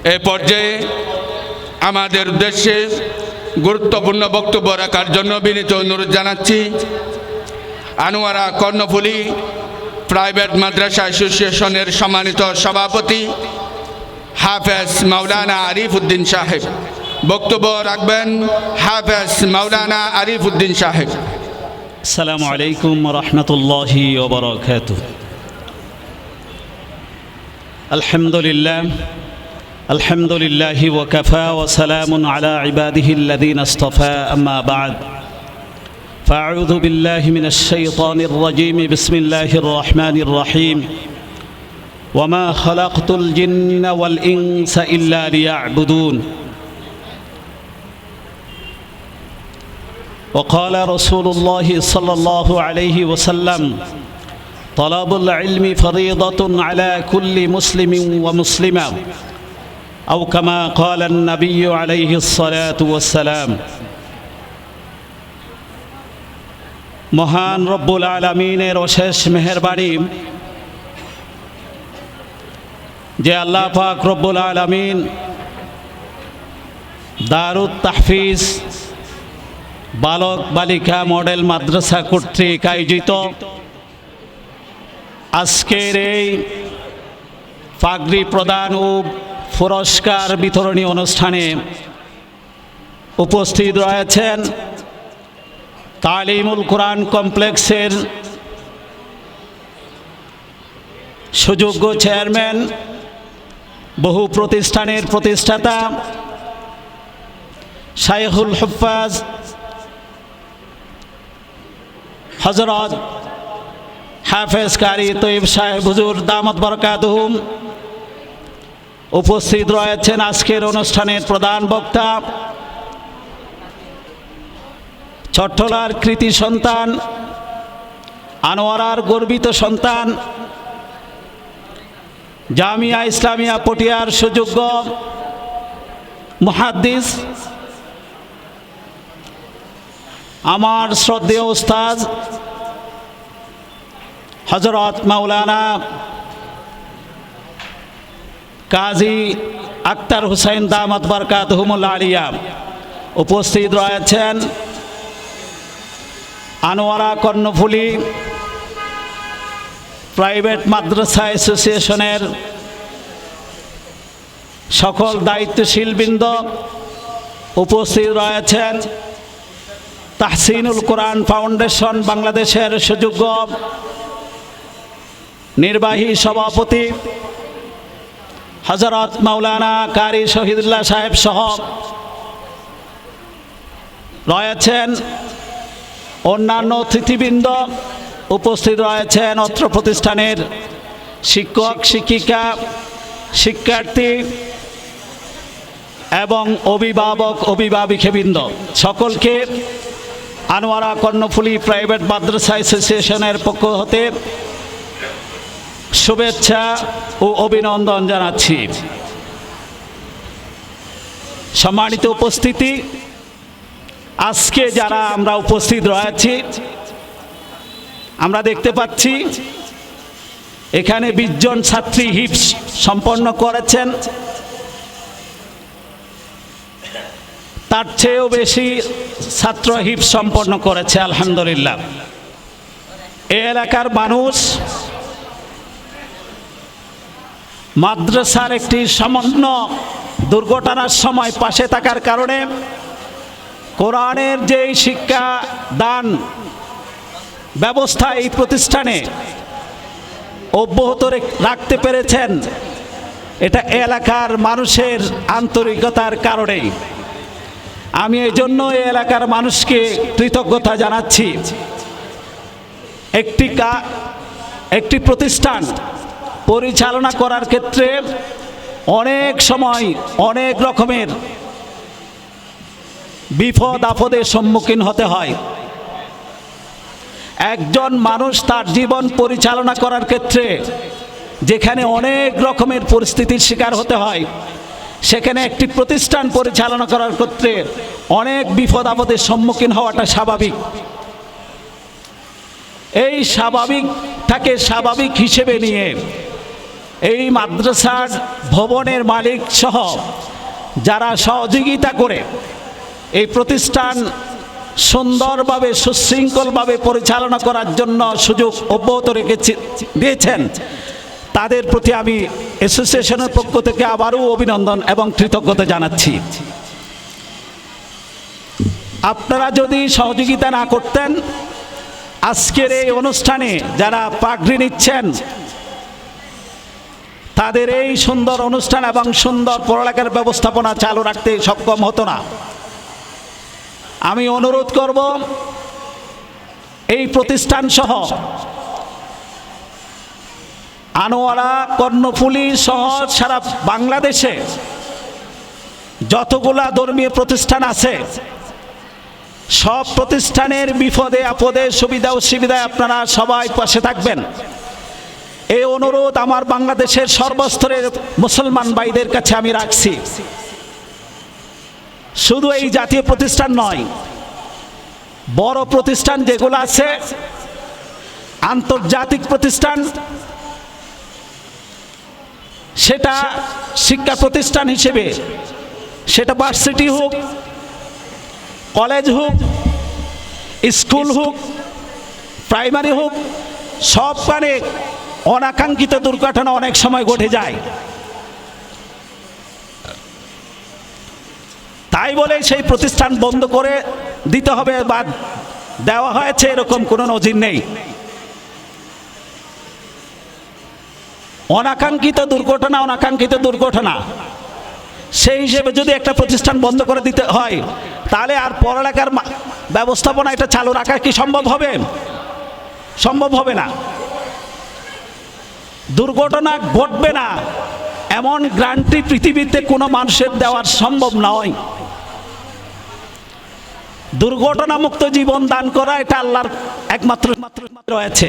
এ পর্যায়ে আমাদের উদ্দেশ্যে গুরুত্বপূর্ণ বক্তব্য রাখার জন্য বিনীত অনুরোধ জানাচ্ছি আনোয়ারা কর্ণফুলী প্রাইভেট মাদ্রাসা অ্যাসোসিয়েশনের সম্মানিত সভাপতি হাফেজ মাওলানা আরিফ উদ্দিন সাহেব। বক্তব্য রাখবেন হাফেজ মাওলানা আরিফ উদ্দিন সাহেব। আসসালামু আলাইকুম ওয়া রাহমাতুল্লাহি ওয়া বারাকাতুহু। আলহামদুলিল্লাহি ওয়া কাফা ওয়া সালামুন আলা ইবাদিহিল্লাযীনা ইসতাফা, আম্মা বা'দ। ফাআউযু বিল্লাহি মিনাশ শাইতানির রাজীম। বিসমিল্লাহির রহমানির রহিম। ওয়া মা খালাকতুল জিন্না ওয়াল ইনসা ইল্লা লিয়া'বুদুন। وقال رسول الله صلى الله عليه وسلم: طلب العلم فريضة على كل مسلم ومسلمة، أو كما قال النبي عليه الصلاة والسلام। মহান রব্বুল আলামিনের অশেষ মেহেরবানি যে আল্লাহ পাক রব্বুল আলামিন দারুত তাহফিজ বালক বালিকা মডেল মাদ্রাসা কর্তৃক আয়োজিত আজকের এই পাগড়ি প্রদান ও পুরস্কার বিতরণী অনুষ্ঠানে উপস্থিত রয়েছেন তালিমুল কোরআন কমপ্লেক্সের সুযোগ্য চেয়ারম্যান, বহু প্রতিষ্ঠানের প্রতিষ্ঠাতা শাইখুল হুফাজ হযরত হাফেজ কারি তৈয়ব সাহেব হুজুর দামাত বরকাতুহুম। উপস্থিত রয়েছেন আজকের অনুষ্ঠানের প্রধান বক্তা চট্টলার কৃতি সন্তান, আনোয়ারার গর্বিত সন্তান, জামিয়া ইসলামিয়া পটিয়ার সুযোগ্য মুহাদ্দিস আমার শ্রদ্ধেয় উস্তাদ হযরত মাওলানা কাজী আক্তার হুসাইন দামাত বরকাতুহুমুল আলিয়া। উপস্থিত রয়েছেন আনোয়ারা কর্ণফুলী প্রাইভেট মাদ্রাসা অ্যাসোসিয়েশনের সকল দায়িত্বশীল বৃন্দ। উপস্থিত রয়েছেন তাহসিনুল কোরআন ফাউন্ডেশন বাংলাদেশের সুযোগ্য নির্বাহী সভাপতি হযরত মাওলানা কারি শহীদুল্লাহ সাহেব সহ রয়েছেন অন্যান্য অতিথিবৃন্দ। উপস্থিত রয়েছেন অত্র প্রতিষ্ঠানের শিক্ষক শিক্ষিকা শিক্ষার্থী এবং অভিভাবক অভিভাবিকাবৃন্দ। সকলকে আনোয়ারা কর্ণফুলী প্রাইভেট মাদ্রাসা অ্যাসোসিয়েশনের পক্ষ হতে শুভেচ্ছা ও অভিনন্দন জানাচ্ছি। সম্মানিত উপস্থিতি, আজকে যারা আমরা উপস্থিত রয়েছি, আমরা দেখতে পাচ্ছি এখানে 20 জন ছাত্রী হিফজ সম্পন্ন করেছেন। তার চেয়েও বেশি ছাত্র হিফজ সম্পন্ন করেছে, আলহামদুলিল্লাহ। এই এলাকার মানুষ মাদ্রাসার একটি সামান্য দুর্ঘটনার সময় পাশে থাকার কারণে কোরআনের যেই শিক্ষা দান ব্যবস্থা এই প্রতিষ্ঠানে অব্যাহত রাখতে পেরেছেন, এটা এলাকার মানুষের আন্তরিকতার কারণেই। আমি এই জন্য এই এলাকার মানুষকে কৃতজ্ঞতা জানাচ্ছি। একটি প্রতিষ্ঠান পরিচালনা করার ক্ষেত্রে অনেক সময় অনেক রকমের বিপদ আপদের সম্মুখীন হতে হয়। একজন মানুষ তার জীবন পরিচালনা করার ক্ষেত্রে যেখানে অনেক রকমের পরিস্থিতির শিকার হতে হয়, সেখানে একটি প্রতিষ্ঠান পরিচালনা করার ক্ষেত্রে অনেক বিপদ আপদের সম্মুখীন হওয়াটা স্বাভাবিক। এই স্বাভাবিকটাকে স্বাভাবিক হিসেবে নিয়ে এই মাদ্রাসার ভবনের মালিক সহ যারা সহযোগিতা করে এই প্রতিষ্ঠান সুন্দরভাবে সুশৃঙ্খলভাবে পরিচালনা করার জন্য সুযোগ অব্যাহত দিয়েছেন, তাদের প্রতি আমি অ্যাসোসিয়েশনের পক্ষ থেকে আবারও অভিনন্দন এবং কৃতজ্ঞতা জানাচ্ছি। আপনারা যদি সহযোগিতা না করতেন, আজকের এই অনুষ্ঠানে যারা পাগড়ি নিচ্ছেন তাদের এই সুন্দর অনুষ্ঠান এবং সুন্দর পড়ালেখার ব্যবস্থাপনা চালু রাখতে সক্ষম হতো না। আমি অনুরোধ করব এই প্রতিষ্ঠান সহ আনোয়ারা, কর্ণফুলী সহ সারা বাংলাদেশে যতগুলা ধর্মীয় প্রতিষ্ঠান আছে সব প্রতিষ্ঠানের বিপদে আপদে সুবিধা অসুবিধায় আপনারা সবাই পাশে থাকবেন, এই অনুরোধ আমার বাংলাদেশের সর্বস্তরের মুসলমান ভাইদের কাছে আমি রাখছি। শুধু এই জাতীয় প্রতিষ্ঠান নয়, বড় প্রতিষ্ঠান যেগুলো আছে, আন্তর্জাতিক প্রতিষ্ঠান, সেটা শিক্ষা প্রতিষ্ঠান হিসেবে, সেটা ভার্সিটি হোক, কলেজ হোক, স্কুল হোক, প্রাইমারি হোক, সবখানে অনাকাঙ্ক্ষিত দুর্ঘটনা অনেক সময় ঘটে যায়। তাই বলে সেই প্রতিষ্ঠান বন্ধ করে দিতে হবে বা দেওয়া হয়েছে এরকম কোনো নজির নেই। অনাকাঙ্ক্ষিত দুর্ঘটনা সেই হিসেবে যদি একটা প্রতিষ্ঠান বন্ধ করে দিতে হয়, তাহলে আর পড়ালেখার ব্যবস্থাপনা এটা চালু রাখা কি সম্ভব হবে? সম্ভব হবে না। দুর্ঘটনা ঘটবে না এমন গ্যারান্টি পৃথিবীতে কোনো মানুষের দেওয়ার সম্ভব নয়। দুর্ঘটনা মুক্ত জীবন দান করা এটা আল্লাহর একমাত্র রয়েছে।